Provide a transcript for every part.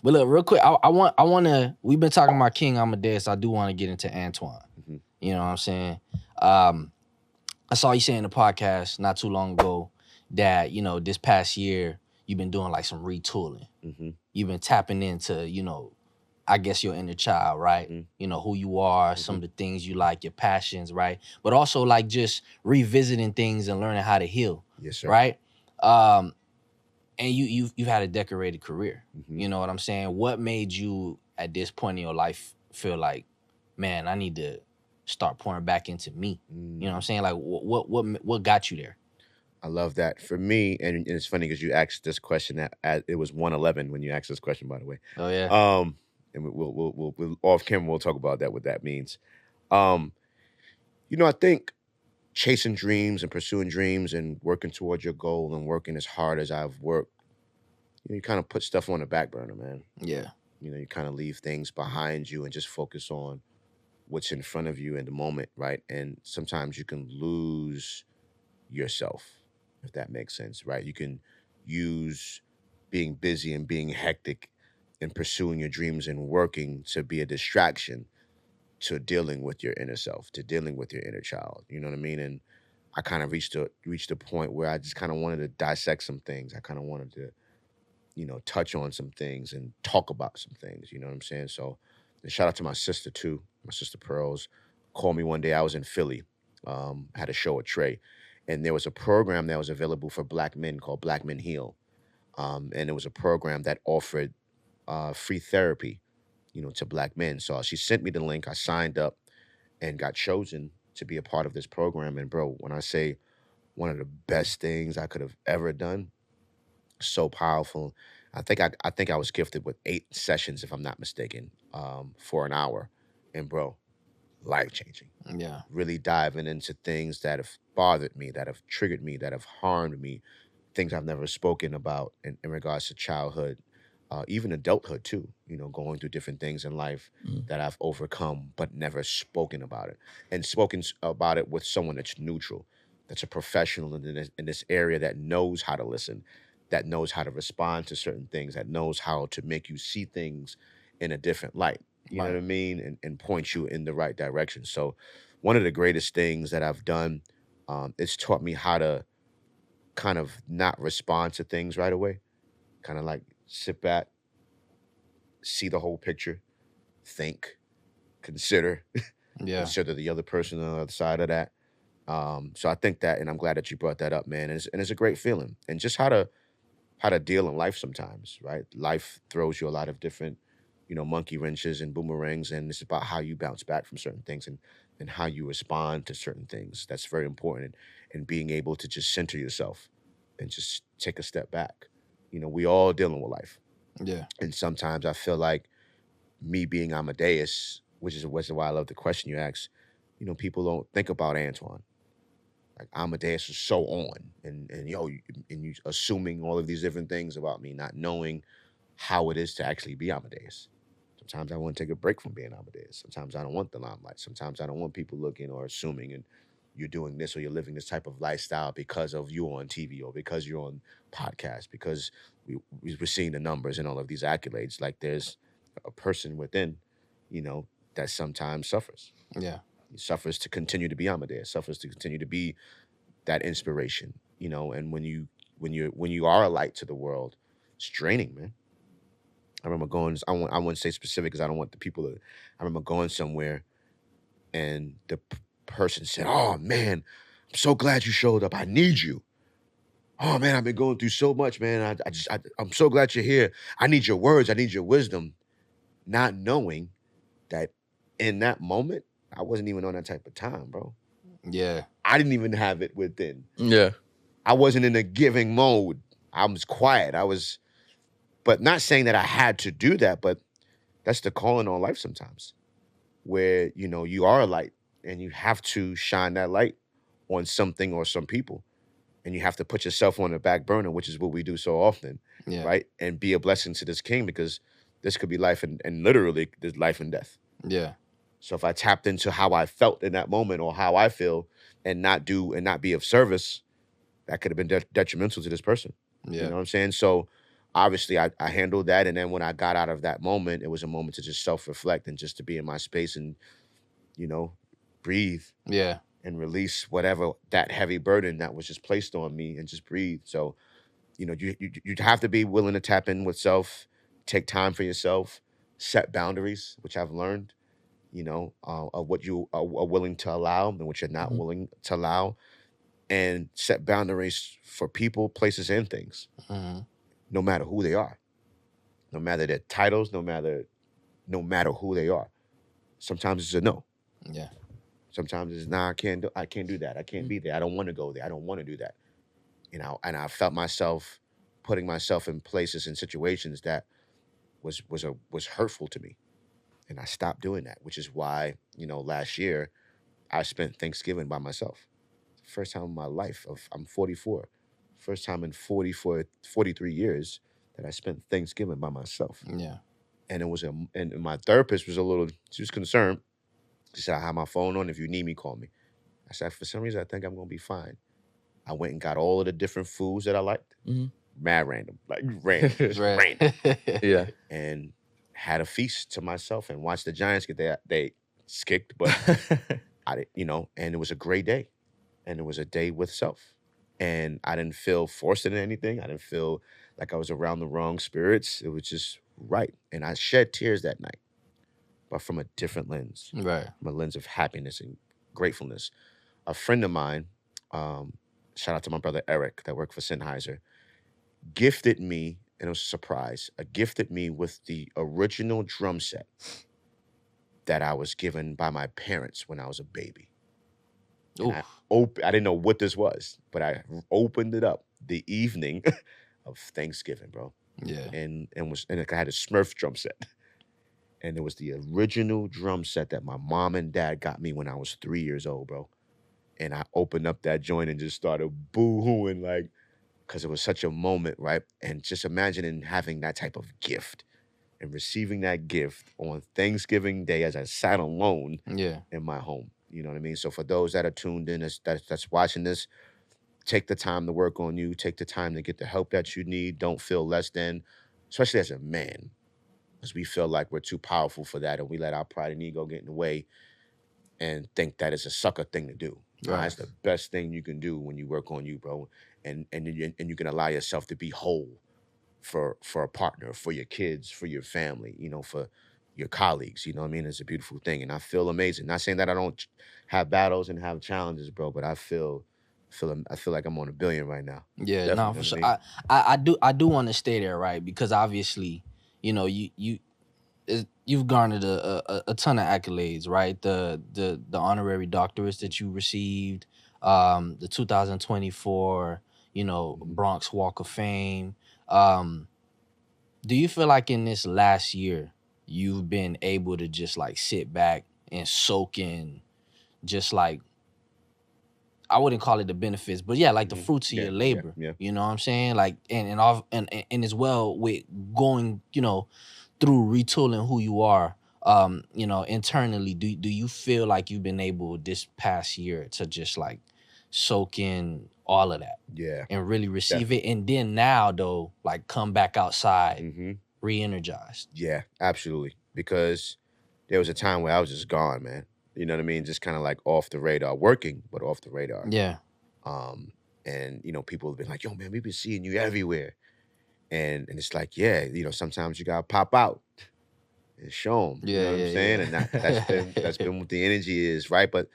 But look, real quick, I want to. We've been talking about King Amadeus. I do want to get into Antoine. Mhm. You know what I'm saying? I saw you say in the podcast not too long ago that this past year you've been doing like some retooling. Mm-hmm. You've been tapping into I guess your inner child, right? Mm-hmm. Who you are, some of the things you like, your passions, right? But also like just revisiting things and learning how to heal. Yes, sir. Right? And you've had a decorated career. Mm-hmm. You know what I'm saying? What made you at this point in your life feel like, man, I need to start pouring back into me? You know what I'm saying? Like what got you there? I love that. For me, and it's funny because you asked this question at it was 1:11 when you asked this question, by the way. Oh yeah. And we'll off camera we'll talk about that, what that means. I think chasing dreams and pursuing dreams and working towards your goal and working as hard as I've worked, you kind of put stuff on the back burner, man. Yeah. You kind of leave things behind you and just focus on what's in front of you in the moment, right? And sometimes you can lose yourself, if that makes sense, right? You can use being busy and being hectic and pursuing your dreams and working to be a distraction to dealing with your inner self, to dealing with your inner child. You know what I mean? And I kind of reached a point where I just kind of wanted to dissect some things. I kind of wanted to, touch on some things and talk about some things. You know what I'm saying? So, and shout out to my sister too. My sister Pearls called me one day. I was in Philly, had a show at Trey, and there was a program that was available for Black men called Black Men Heal, and it was a program that offered free therapy, to Black men. So she sent me the link. I signed up and got chosen to be a part of this program. And bro, when I say one of the best things I could have ever done, so powerful. I think I was gifted with 8 sessions, if I'm not mistaken, for an hour, and bro, life changing. Yeah. Really diving into things that have bothered me, that have triggered me, that have harmed me, things I've never spoken about in regards to childhood, even adulthood too. Going through different things in life that I've overcome, but never spoken about it, and spoken about it with someone that's neutral, that's a professional in this area, that knows how to listen, that knows how to respond to certain things, that knows how to make you see things in a different light. You know Right. what I mean? And point you in the right direction. So one of the greatest things that I've done, it's taught me how to kind of not respond to things right away. Kind of like sit back, see the whole picture, think, consider, Yeah. consider the other person on the other side of that. So I think that, and I'm glad that you brought that up, man. And it's a great feeling. And just how to deal in life sometimes, right? Life throws you a lot of different, monkey wrenches and boomerangs, and it's about how you bounce back from certain things and how you respond to certain things. That's very important. And being able to just center yourself and just take a step back. We all dealing with life. Yeah. And sometimes I feel like me being Amadeus, which is why I love the question you asked, people don't think about Antoine. Like Amadeus is so on, and you assuming all of these different things about me, not knowing how it is to actually be Amadeus. Sometimes I want to take a break from being Amadeus. Sometimes I don't want the limelight. Sometimes I don't want people looking or assuming and you're doing this or you're living this type of lifestyle because of you on TV or because you're on podcasts, because we're seeing the numbers and all of these accolades. Like there's a person within, that sometimes suffers. Yeah. He suffers to continue to be Amadeus, suffers to continue to be that inspiration, and when you are a light to the world, it's draining, man. I remember going, I wouldn't say specific because I don't want the people to, I remember going somewhere and the person said, "Oh man, I'm so glad you showed up. I need you. Oh man, I've been going through so much, man. I'm so glad you're here. I need your words. I need your wisdom." Not knowing that in that moment, I wasn't even on that type of time, bro. Yeah. I didn't even have it within. Yeah. I wasn't in a giving mode. I was quiet. But not saying that I had to do that, but that's the calling on life sometimes, where, you are a light and you have to shine that light on something or some people. And you have to put yourself on the back burner, which is what we do so often, Yeah. right? And be a blessing to this king because this could be life and literally there's life and death. Yeah. So if I tapped into how I felt in that moment or how I feel and not be of service, that could have been detrimental to this person. Yeah. You know what I'm saying? So obviously I handled that. And then when I got out of that moment, it was a moment to just self-reflect and just to be in my space and, you know, breathe Yeah. and release whatever that heavy burden that was just placed on me and just breathe. So, you know, you have to be willing to tap in with self, take time for yourself, set boundaries, which I've learned, you know, of what you are willing to allow and what you're not willing to allow, and set boundaries for people, places, and things, Mhm. no matter who they are, no matter their titles, no matter who they are. Sometimes it's a no. Yeah. Sometimes it's nah, I can't do that. I can't be there. I don't want to go there. I don't want to do that. You know, and I felt myself putting myself in places and situations that was hurtful to me. And I stopped doing that, which is why, you know, last year I spent Thanksgiving by myself. First time in my life of I'm 44. First time in 43 years that I spent Thanksgiving by myself. Yeah. And it was and my therapist was a little, she was concerned. She said, I have my phone on. If you need me, call me. I said, for some reason, I think I'm gonna be fine. I went and got all of the different foods that I liked. Mad random, like random, just Right. random. Yeah. And had a feast to myself and watched the Giants get they skicked, but I didn't, you know, and it was a great day. And it was a day with self. And I didn't feel forced into anything. I didn't feel like I was around the wrong spirits. It was just right. And I shed tears that night, but from a different lens, Right. from a lens of happiness and gratefulness. A friend of mine, shout out to my brother Eric that worked for Sennheiser, gifted me, and it was a surprise, gifted me with the original drum set that I was given by my parents when I was a baby. And I didn't know what this was, but I opened it up the evening of Thanksgiving, bro. Yeah. And I had a Smurf drum set. And it was the original drum set that my mom and dad got me when I was 3 years old, bro. And I opened up that joint and just started boo-hooing, like, because it was such a moment, right? And just imagining having that type of gift and receiving that gift on Thanksgiving Day as I sat alone Yeah. in my home. You know what I mean? So for those that are tuned in, that's watching this, take the time to work on you. Take the time to get the help that you need. Don't feel less than, especially as a man, because we feel like we're too powerful for that, and we let our pride and ego get in the way and think that it's a sucker thing to do. Nah, Right. it's the best thing you can do when you work on you, bro, and you can allow yourself to be whole for a partner, for your kids, for your family, you know, for your colleagues. You know what I mean? It's a beautiful thing, and I feel amazing. Not saying that I don't have battles and have challenges, bro, but I feel like I'm on a billion right now. Yeah, Definitely. no, You for know sure. what I mean? I do want to stay there, right? Because obviously, you know, you've garnered a ton of accolades, right? The honorary doctorates that you received, the 2024, you know, Bronx Walk of Fame. Do you feel like in this last year you've been able to just like sit back and soak in just like, I wouldn't call it the benefits, but yeah, like the fruits of Yeah, your yeah, labor. yeah. You know what I'm saying? Like and as well with going, you know, through retooling who you are, you know, internally, do you feel like you've been able this past year to just like soak in all of that Yeah, and really receive it, and then now though, like come back outside hmm re-energized? yeah, absolutely. Because there was a time where I was just gone, man. You know what I mean? Just kind of like off the radar, working, but off the radar. Yeah. Um, and you know, people have been like, "Yo, man, we've been seeing you everywhere," and it's like, yeah, you know, sometimes you gotta pop out and show them. You Yeah, know what I'm saying? yeah, And that's been what the energy is, right? But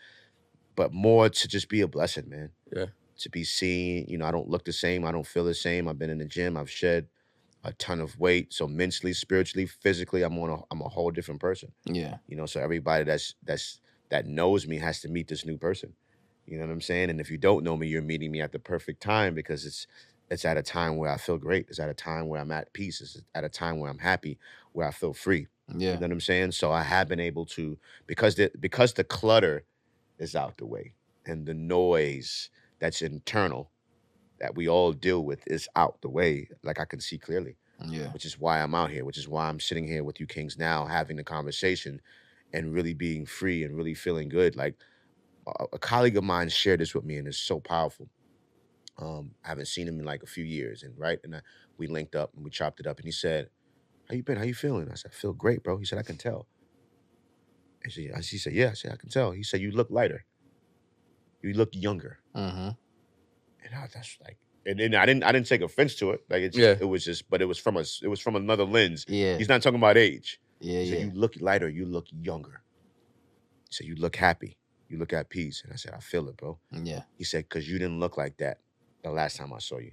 more to just be a blessing, man. Yeah. To be seen. You know, I don't look the same. I don't feel the same. I've been in the gym. I've shed a ton of weight. So mentally, spiritually, physically, I'm a whole different person. yeah, You know, so everybody that knows me has to meet this new person. You know what I'm saying? And if you don't know me, you're meeting me at the perfect time because it's at a time where I feel great. It's at a time where I'm at peace. It's at a time where I'm happy, where I feel free. You yeah, know what I'm saying? So I have been able to, because the clutter is out the way and the noise that's internal that we all deal with is out the way. Like I can see clearly, yeah, which is why I'm out here, which is why I'm sitting here with you kings now having the conversation and really being free and really feeling good. Like a colleague of mine shared this with me and it's so powerful. I haven't seen him in like a few years, and right, and we linked up and we chopped it up. And he said, "How you been? How you feeling?" I said, "I feel great, bro." He said, "I can tell." And she said, "Yeah." I said, "I can tell." He said, "You look lighter. You look younger." Mm-hmm. And I was just like, and then I didn't take offense to it. Like it was just, but it was from another lens. Yeah. He's not talking about age. Yeah. He said, Yeah. "You look lighter. You look younger." He said, "You look happy. You look at peace." And I said, "I feel it, bro." Yeah. He said, "Because you didn't look like that the last time I saw you."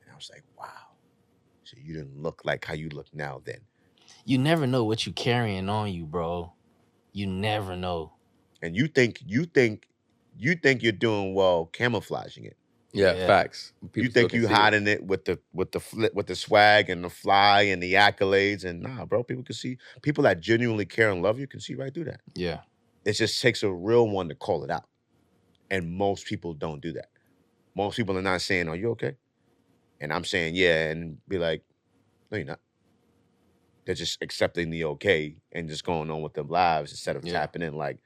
And I was like, "Wow." So you didn't look like how you look now then. You never know what you carrying on you, bro. You never know. And you think you're doing well camouflaging it. Yeah, facts. You think you hiding it with the swag and the fly and the accolades, and nah, bro, people can see. People that genuinely care and love you can see right through that. Yeah. It just takes a real one to call it out. And most people don't do that. Most people are not saying, "Are you okay?" And I'm saying, "Yeah," and be like, "No, you're not." They're just accepting the okay and just going on with their lives instead of tapping in like,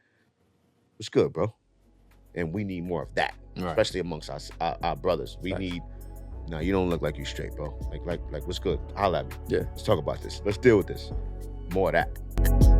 "What's good, bro?" And we need more of that, especially amongst our brothers. We need, "No, you don't look like you straight, bro. Like, what's good? Holla at me. Yeah. Let's talk about this. Let's deal with this. More of that."